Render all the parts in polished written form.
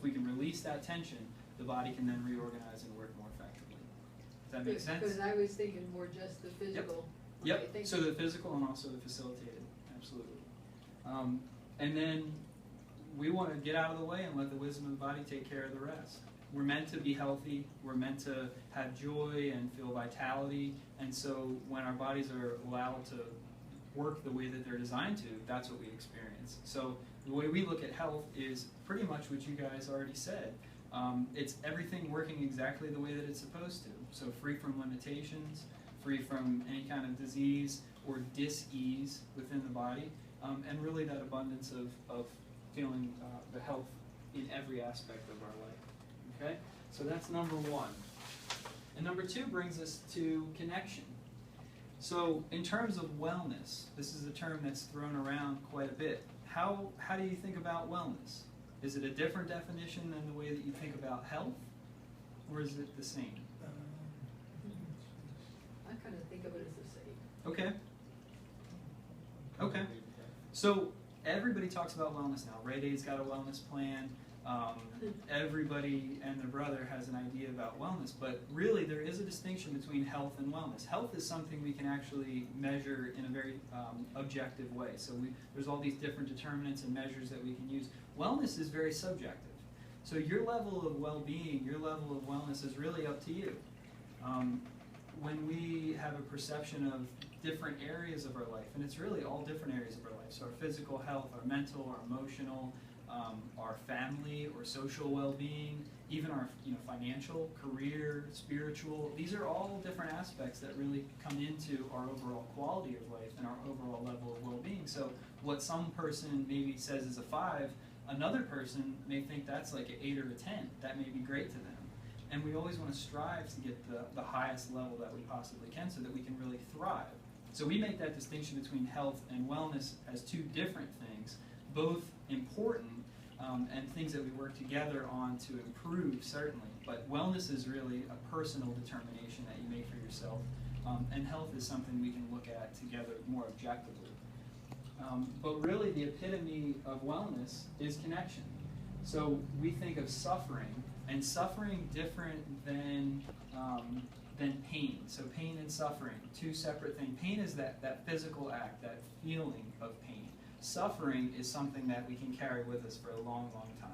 we can release that tension, the body can then reorganize and work more effectively. Does that make sense? Because I was thinking more just the physical. Yep. Okay, So the physical and also the facilitated, absolutely. And then we want to get out of the way and let the wisdom of the body take care of the rest. We're meant to be healthy. We're meant to have joy and feel vitality. And so when our bodies are allowed to work the way that they're designed to, that's what we experience. So the way we look at health is pretty much what you guys already said. It's everything working exactly the way that it's supposed to. So free from limitations, free from any kind of disease or dis-ease within the body, and really that abundance of feeling the health in every aspect of our life. Okay? So that's number one. And number two brings us to connection. So in terms of wellness, this is a term that's thrown around quite a bit. How do you think about wellness? Is it a different definition than the way that you think about health? Or is it the same? I kind of think of it as the same. Okay. Okay. So everybody talks about wellness now. Ray Day's got a wellness plan. Everybody and their brother has an idea about wellness, but really there is a distinction between health and wellness. Health is something we can actually measure in a very objective way. So there's all these different determinants and measures that we can use. Wellness is very subjective. So your level of well-being, your level of wellness is really up to you. When we have a perception of different areas of our life, and it's really all different areas of our life, so our physical health, our mental, our emotional, our family or social well-being, even our financial, career, spiritual, these are all different aspects that really come into our overall quality of life and our overall level of well-being. So what some person maybe says is a 5, another person may think that's like an 8 or a 10. That may be great to them. And we always want to strive to get the highest level that we possibly can so that we can really thrive. So we make that distinction between health and wellness as two different things, both important and things that we work together on to improve, certainly. But wellness is really a personal determination that you make for yourself, and health is something we can look at together more objectively. But really the epitome of wellness is connection. So we think of suffering, and suffering different than pain. So pain and suffering, two separate things. Pain is that physical act, that feeling of pain. Suffering is something that we can carry with us for a long, long time.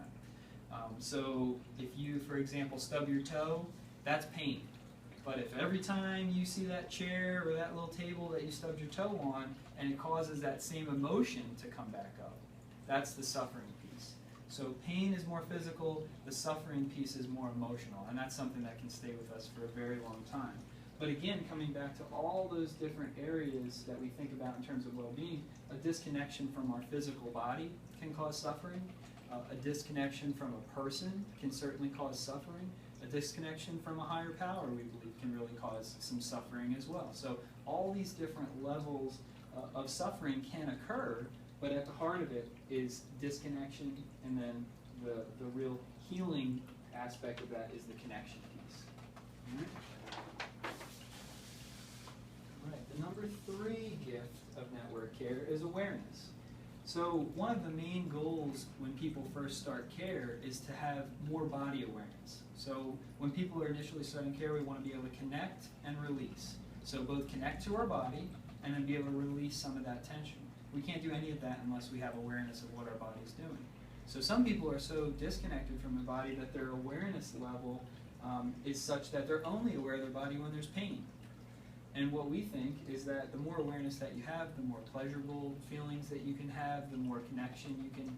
So if you, for example, stub your toe, that's pain. But if every time you see that chair or that little table that you stubbed your toe on, and it causes that same emotion to come back up, that's the suffering piece. So pain is more physical, the suffering piece is more emotional, and that's something that can stay with us for a very long time. But again, coming back to all those different areas that we think about in terms of well-being, a disconnection from our physical body can cause suffering. A disconnection from a person can certainly cause suffering. A disconnection from a higher power, we believe, can really cause some suffering as well. So all these different levels of suffering can occur, but at the heart of it is disconnection, and then the real healing aspect of that is the connection piece. All right? Right, the number 3 gift of network care is awareness. So one of the main goals when people first start care is to have more body awareness. So when people are initially starting care, we want to be able to connect and release. So both connect to our body and then be able to release some of that tension. We can't do any of that unless we have awareness of what our body is doing. So some people are so disconnected from their body that their awareness level is such that they're only aware of their body when there's pain. And what we think is that the more awareness that you have, the more pleasurable feelings that you can have, the more connection you can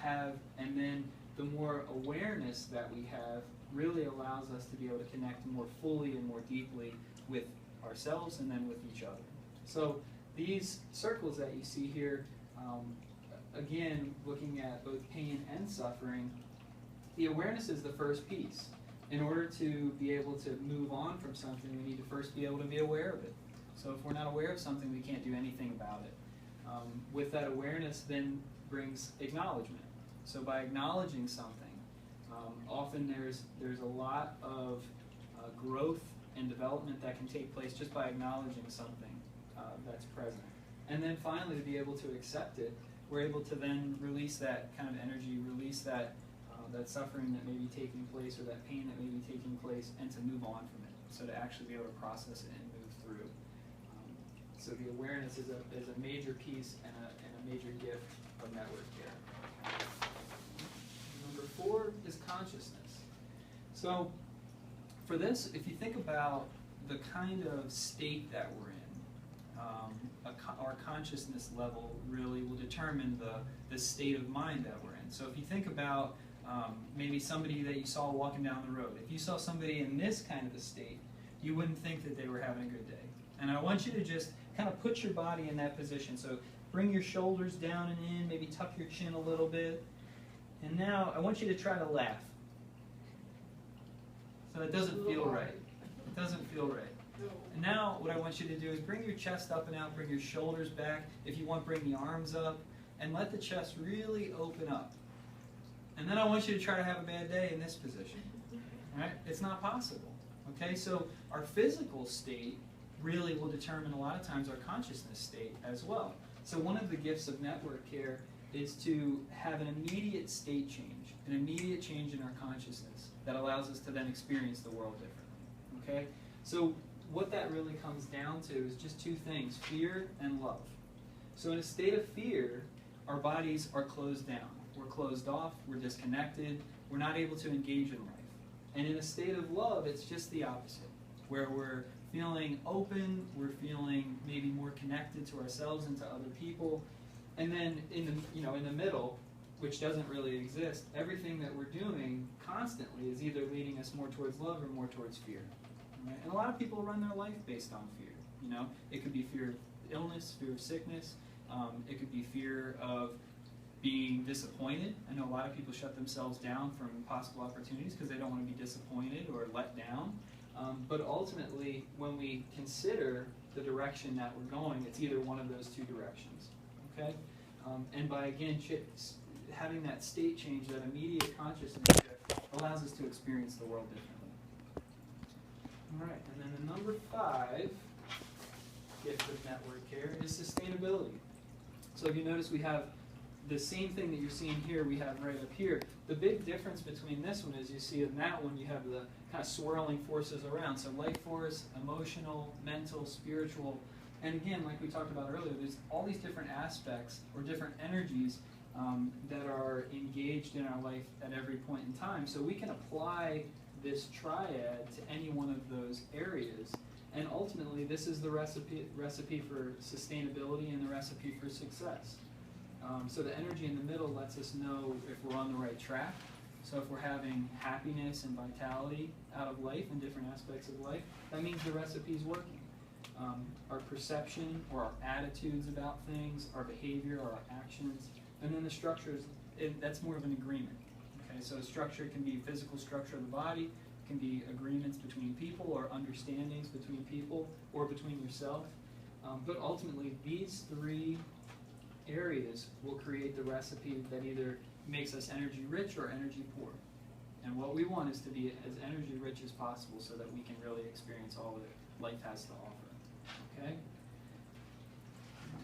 have, and then the more awareness that we have really allows us to be able to connect more fully and more deeply with ourselves and then with each other. So these circles that you see here, again, looking at both pain and suffering, the awareness is the first piece. In order to be able to move on from something, we need to first be able to be aware of it. So if we're not aware of something, we can't do anything about it. With that awareness then brings acknowledgement. So by acknowledging something, often there's a lot of growth and development that can take place just by acknowledging something that's present. And then finally, to be able to accept it, we're able to then release that kind of energy, release that that suffering that may be taking place or that pain that may be taking place, and to move on from it. So to actually be able to process it and move through. So the awareness is a major piece and a major gift of network care. Number 4 is consciousness. So for this, if you think about the kind of state that we're in, our consciousness level really will determine the state of mind that we're in. So if you think about maybe somebody that you saw walking down the road, if you saw somebody in this kind of a state, you wouldn't think that they were having a good day. And I want you to just kind of put your body in that position. So bring your shoulders down and in, maybe tuck your chin a little bit. And now I want you to try to laugh. So it doesn't feel right. It doesn't feel right. And now what I want you to do is bring your chest up and out, bring your shoulders back. If you want, bring the arms up, and let the chest really open up. And then I want you to try to have a bad day in this position. All right? It's not possible. Okay? So our physical state really will determine a lot of times our consciousness state as well. So one of the gifts of network care is to have an immediate state change, an immediate change in our consciousness that allows us to then experience the world differently. Okay? So what that really comes down to is just 2 things, fear and love. So in a state of fear, our bodies are closed down. We're closed off, we're disconnected, we're not able to engage in life. And in a state of love, it's just the opposite, where we're feeling open, we're feeling maybe more connected to ourselves and to other people. And then in the middle, which doesn't really exist, everything that we're doing constantly is either leading us more towards love or more towards fear. Right? And a lot of people run their life based on fear. It could be fear of illness, fear of sickness. It could be fear of being disappointed. I know a lot of people shut themselves down from possible opportunities because they don't want to be disappointed or let down. But ultimately, when we consider the direction that we're going, it's either one of those 2 directions. Okay? And by, again, having that state change, that immediate consciousness shift, allows us to experience the world differently. All right, and then the number 5 gift of network care is sustainability. So if you notice, we have the same thing that you're seeing here, we have right up here. The big difference between this one is you see in that one you have the kind of swirling forces around. So life force, emotional, mental, spiritual. And again, like we talked about earlier, there's all these different aspects or different energies that are engaged in our life at every point in time. So we can apply this triad to any one of those areas. And ultimately, this is the recipe for sustainability and the recipe for success. So the energy in the middle lets us know if we're on the right track. So if we're having happiness and vitality out of life in different aspects of life, that means the recipe is working. Our perception or our attitudes about things, our behavior, our actions, and then the structures, that's more of an agreement. Okay, so structure can be physical structure of the body, it can be agreements between people or understandings between people or between yourself. But ultimately, these 3 areas will create the recipe that either makes us energy rich or energy poor. And what we want is to be as energy rich as possible so that we can really experience all that life has to offer. Okay?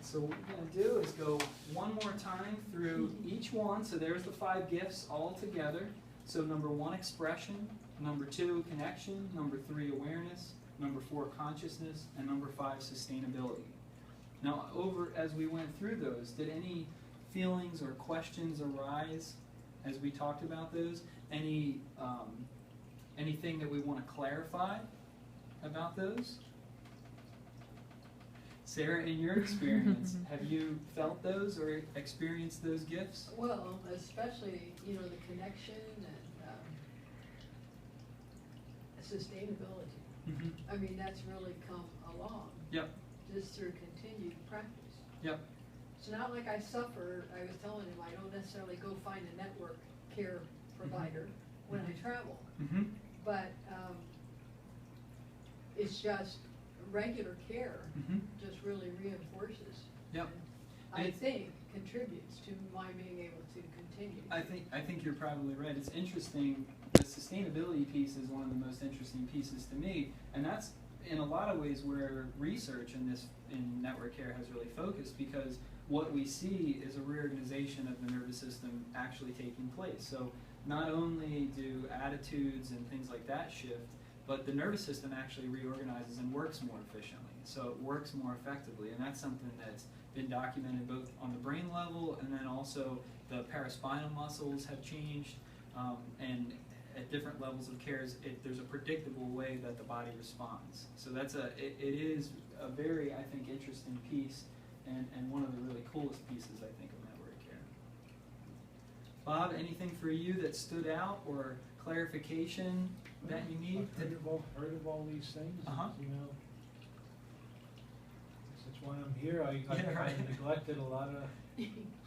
So what we're going to do is go one more time through each one. So there's the 5 gifts all together. So number 1, expression. Number 2, connection. Number 3, awareness. Number 4, consciousness. And number 5, sustainability. Now, as we went through those, did any feelings or questions arise as we talked about those? Anything that we want to clarify about those? Sarah, in your experience, have you felt those or experienced those gifts? Well, especially, the connection and sustainability. Mm-hmm. I mean, that's really come along. Yep. Just through continued practice. Yep. It's not like I suffer. I was telling him I don't necessarily go find a network care provider when I travel. Mm-hmm. But it's just regular care just really reinforces. Yep. I think contributes to my being able to continue. I think you're probably right. It's interesting. The sustainability piece is one of the most interesting pieces to me, and that's in a lot of ways where research in network care has really focused, because what we see is a reorganization of the nervous system actually taking place. So not only do attitudes and things like that shift, but the nervous system actually reorganizes and works more efficiently. So it works more effectively, and that's something that's been documented both on the brain level, and then also the paraspinal muscles have changed, and at different levels of care, there's a predictable way that the body responds. So it is a very, I think, interesting piece, and one of the really coolest pieces, I think, of network care. Bob, anything for you that stood out or clarification that you need? I've heard of all these things, you know. That's why I'm here. I neglected a lot of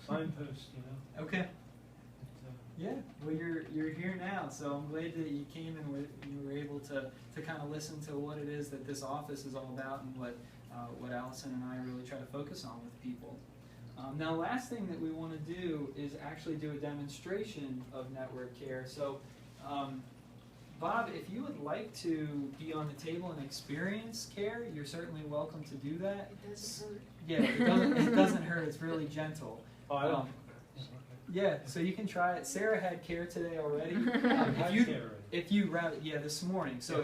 signposts, you know. Okay. Yeah, well, you're here now, so I'm glad that you came and you were able to kind of listen to what it is that this office is all about, and what Allison and I really try to focus on with people. Now, last thing that we want to do is actually do a demonstration of network care. So, Bob, if you would like to be on the table and experience care, you're certainly welcome to do that. It doesn't hurt. Yeah, it doesn't hurt. It's really gentle. Oh, I don't. Yeah, so you can try it. Sarah had care today already. If you rather, this morning. So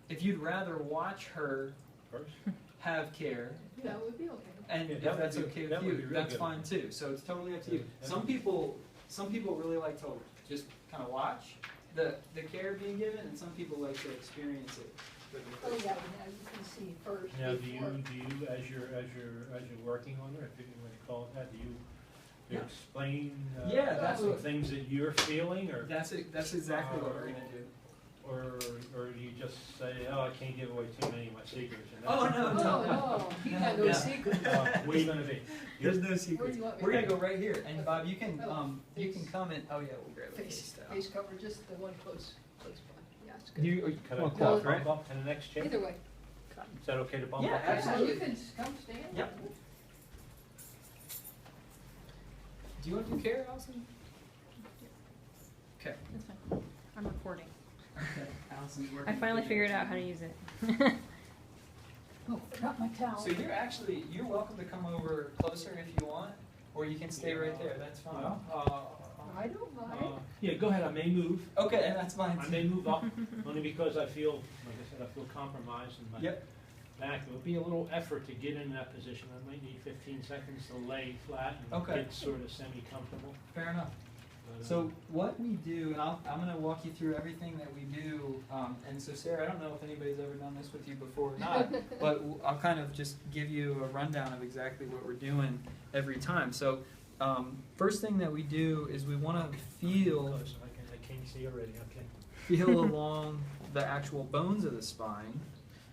if you'd rather watch her first have care, That would be okay. and if that's okay with you, that's fine too. So it's totally up to you. Some people really like to just kind of watch the care being given, and some people like to experience it. Oh yeah, you can see first. Now, do before. you as you're working on it, if you want to call it that, do you explain that's the things that you're feeling, or that's exactly what we're gonna do. or do you just say, oh, I can't give away too many of my secrets? And Oh no, No, you got no Yeah. secrets. where are you going to be? There's no Where secrets. do you want me We're to gonna go right here, and Bob, you can face. come in. Oh yeah, we'll grab a Face down. cover, just the one close by. Yeah, it's good. You Could I want bump cloth, right? up to the next chair? Either way. Is that okay to bump Yeah, up? absolutely. Yeah, you can come stand. Yep. Do you want to do care, Allison? Okay. That's fine. I'm recording. Okay. Allison's working. I finally video. figured out how to use it. Oh, forgot my towel. So you're welcome to come over closer if you want, or you can stay right there. That's fine. I don't mind. Yeah, go ahead. I may move. Okay, and that's fine. I may move up, only because I feel, like I said, I feel compromised in my Yep. back. It would be a little effort to get in that position. I might need 15 seconds to lay flat and Okay. get sort of semi-comfortable. Fair enough. But, So what we do, and I'm going to walk you through everything that we do. And so Sarah, I don't know if anybody's ever done this with you before or not, but I'll kind of just give you a rundown of exactly what we're doing every time. So first thing that we do is we want to feel close. I can't see already. Okay. feel along the actual bones of the spine,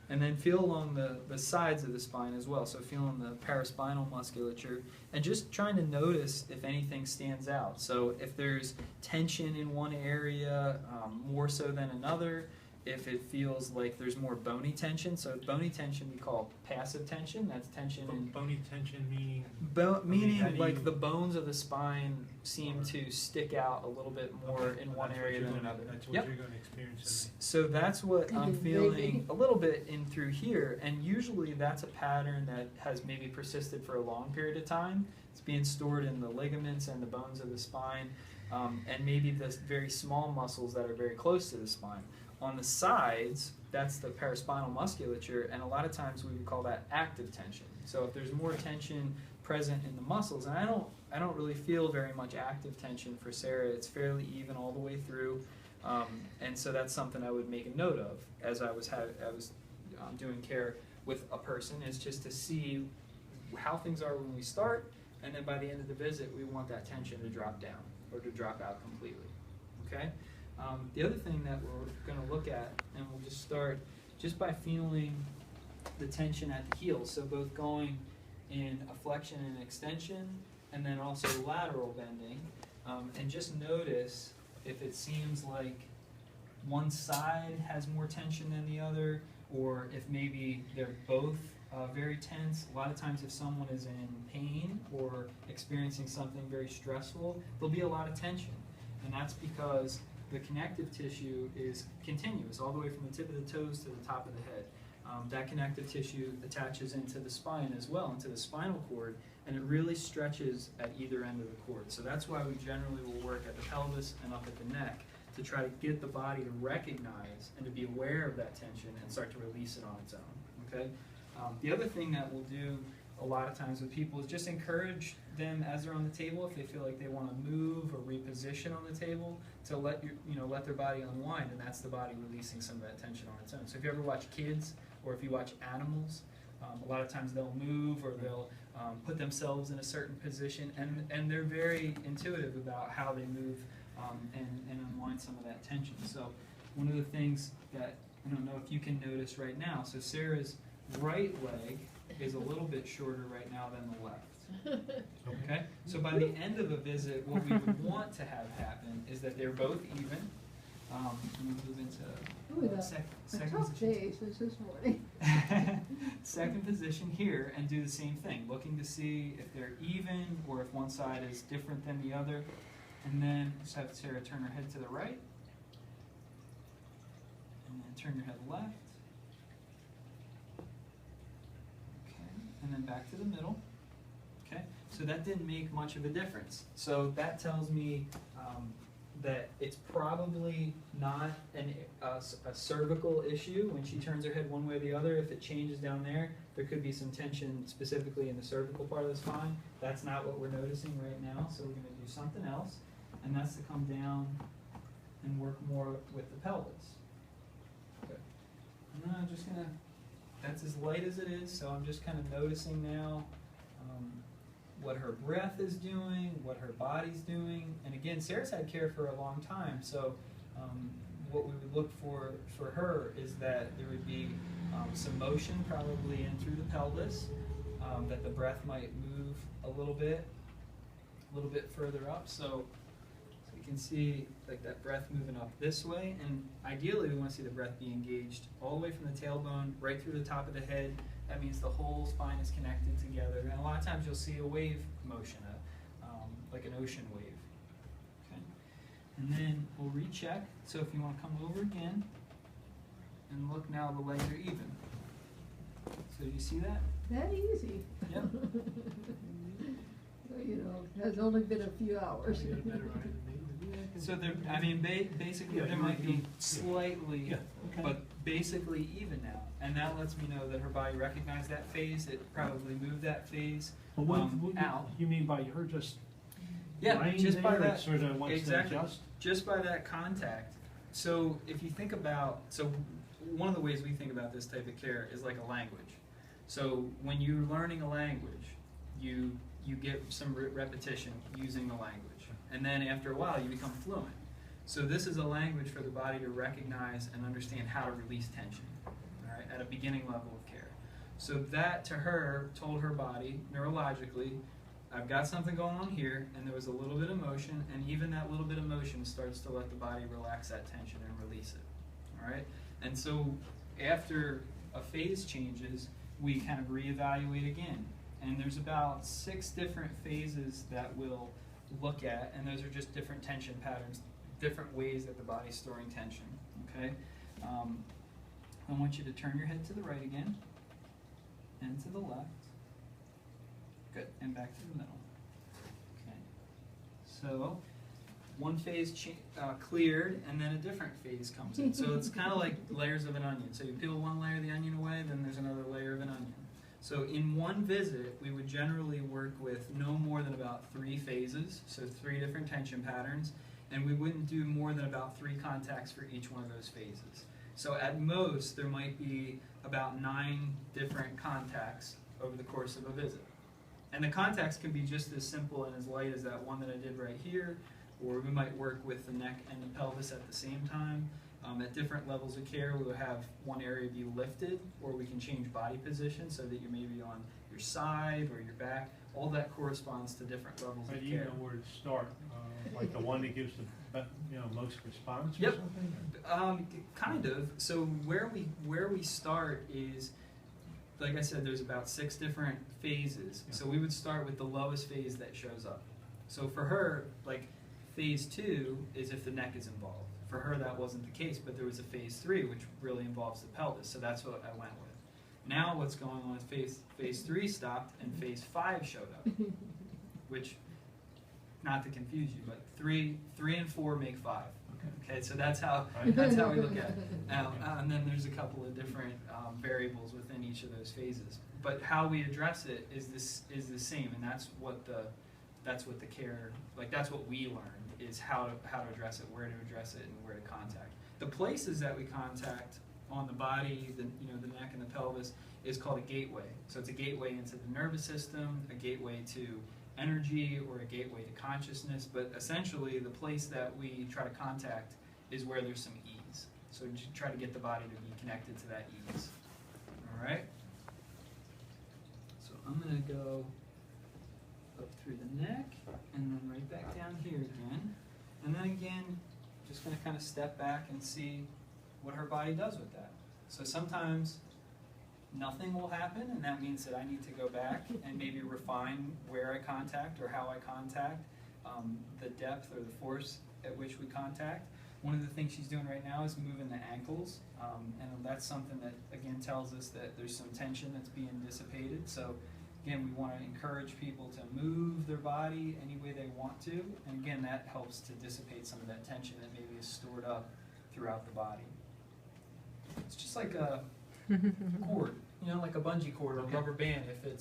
and then feel along the sides of the spine as well. So feeling the paraspinal musculature, and just trying to notice if anything stands out. So if there's tension in one area more so than another, if it feels like there's more bony tension. So bony tension we call passive tension. That's tension in Bony tension meaning? meaning how do like you- the bones of the spine seem to stick out a little bit more in one area than another. That's what Yep. you're going to experience. So that's what I'm Maybe. feeling a little bit in through here, and usually that's a pattern that has maybe persisted for a long period of time. It's being stored in the ligaments and the bones of the spine, and maybe the very small muscles that are very close to the spine. On the sides, that's the paraspinal musculature, and a lot of times we would call that active tension. So if there's more tension present in the muscles, and I don't really feel very much active tension for Sarah. It's fairly even all the way through, and so that's something I would make a note of as I was doing care with a person, is just to see how things are when we start, and then by the end of the visit, we want that tension to drop down or to drop out completely. Okay. The other thing that we're going to look at, and we'll just start just by feeling the tension at the heels, so both going in a flexion and extension, and then also lateral bending, and just notice if it seems like one side has more tension than the other, or if maybe they're both very tense. A lot of times if someone is in pain or experiencing something very stressful, there'll be a lot of tension, and that's because the connective tissue is continuous all the way from the tip of the toes to the top of the head. That connective tissue attaches into the spine as well, into the spinal cord, and it really stretches at either end of the cord. So that's why we generally will work at the pelvis and up at the neck to try to get the body to recognize and to be aware of that tension and start to release it on its own. Okay. The other thing that we'll do a lot of times with people is just encourage them as they're on the table, if they feel like they want to move or reposition on the table, to let let their body unwind, and that's the body releasing some of that tension on its own. So if you ever watch kids or if you watch animals, a lot of times they'll move or they'll put themselves in a certain position, and they're very intuitive about how they move and unwind some of that tension. So one of the things that I don't know if you can notice right now, so Sarah's right leg is a little bit shorter right now than the left. Okay? So by the end of a visit, what we would want to have happen is that they're both even. I'm going to move into Ooh, second tough position. day since this morning. Second position here, and do the same thing, looking to see if they're even or if one side is different than the other. And then just have Sarah turn her head to the right. And then turn your head left. Okay, and then back to the middle. Okay, so that didn't make much of a difference. So that tells me that it's probably not a cervical issue when she turns her head one way or the other. If it changes down there, there could be some tension specifically in the cervical part of the spine. That's not what we're noticing right now, so we're going to do something else, and that's to come down and work more with the pelvis. Okay. And then I'm just going to, that's as light as it is, so I'm just kind of noticing now what her breath is doing, what her body's doing. And again, Sarah's had care for a long time, so what we would look for her is that there would be some motion probably in through the pelvis, that the breath might move a little bit further up. So you can see like that breath moving up this way, and ideally we want to see the breath be engaged all the way from the tailbone right through the top of the head. That means the whole spine is connected together, and a lot of times you'll see a wave motion, like an ocean wave. Okay, and then we'll recheck. So if you want to come over again and look now, the legs are even. So you see that? That easy. Yep. Has only been a few hours. You got a better idea than me, but yeah, I can- So there, I mean, basically Yeah, there you might were- be yeah. slightly, Yeah, okay. but basically even now, and that lets me know that her body recognized that phase. It probably moved that phase Well, what out. you mean by her just Yeah, lying just by there, that, it sort of wants exactly. to adjust? Just by that contact. So if you think about, so one of the ways we think about this type of care is like a language. So when you're learning a language, you get some repetition using the language, and then after a while you become fluent. So this is a language for the body to recognize and understand how to release tension, all right, at a beginning level of care. So that to her told her body neurologically, I've got something going on here, and there was a little bit of motion, and even that little bit of motion starts to let the body relax that tension and release it, all right? And so after a phase changes, we kind of reevaluate again. And there's about 6 different phases that we'll look at, and those are just different tension patterns, different ways that the body's storing tension, okay? I want you to turn your head to the right again, and to the left. Good, and back to the middle. Okay. So, one phase cleared, and then a different phase comes in. So it's kind of like layers of an onion. So you peel one layer of the onion away, then there's another layer of an onion. So in one visit, we would generally work with no more than about 3 phases, so 3 different tension patterns, and we wouldn't do more than about 3 contacts for each one of those phases. So at most, there might be about 9 different contacts over the course of a visit. And the contacts can be just as simple and as light as that one that I did right here, or we might work with the neck and the pelvis at the same time. At different levels of care, we will have one area be lifted, or we can change body position so that you're maybe on your side or your back. All that corresponds to different levels But of you care. know where to start, like the one that gives the most response or Yep. something? Or? Kind of. So where we start is, like I said, there's about 6 different phases. Yeah. So we would start with the lowest phase that shows up. So for her, like phase 2 is if the neck is involved. For her, that wasn't the case, but there was a phase 3, which really involves the pelvis. So that's what I went with. Now what's going on is phase 3 stopped and phase 5 showed up, which, not to confuse you, but 3 and 4 make 5. Okay, so that's how we look at it. Now, and then there's a couple of different variables within each of those phases. But how we address it is the same, and that's what the care, like that's what we learned, is how to address it, where to address it, and where to contact. The places that we contact on the body, the neck and the pelvis, is called a gateway. So it's a gateway into the nervous system, a gateway to energy, or a gateway to consciousness. But essentially, the place that we try to contact is where there's some ease. So try to get the body to be connected to that ease. All right. So I'm going to go up through the neck and then right back down here again. And then again, just going to kind of step back and see what her body does with that. So sometimes nothing will happen, and that means that I need to go back and maybe refine where I contact or how I contact, the depth or the force at which we contact. One of the things she's doing right now is moving the ankles, and that's something that, again, tells us that there's some tension that's being dissipated. So, again, we want to encourage people to move their body any way they want to, and again, that helps to dissipate some of that tension that maybe is stored up throughout the body. It's just like a cord, like a bungee cord or a rubber band. If it's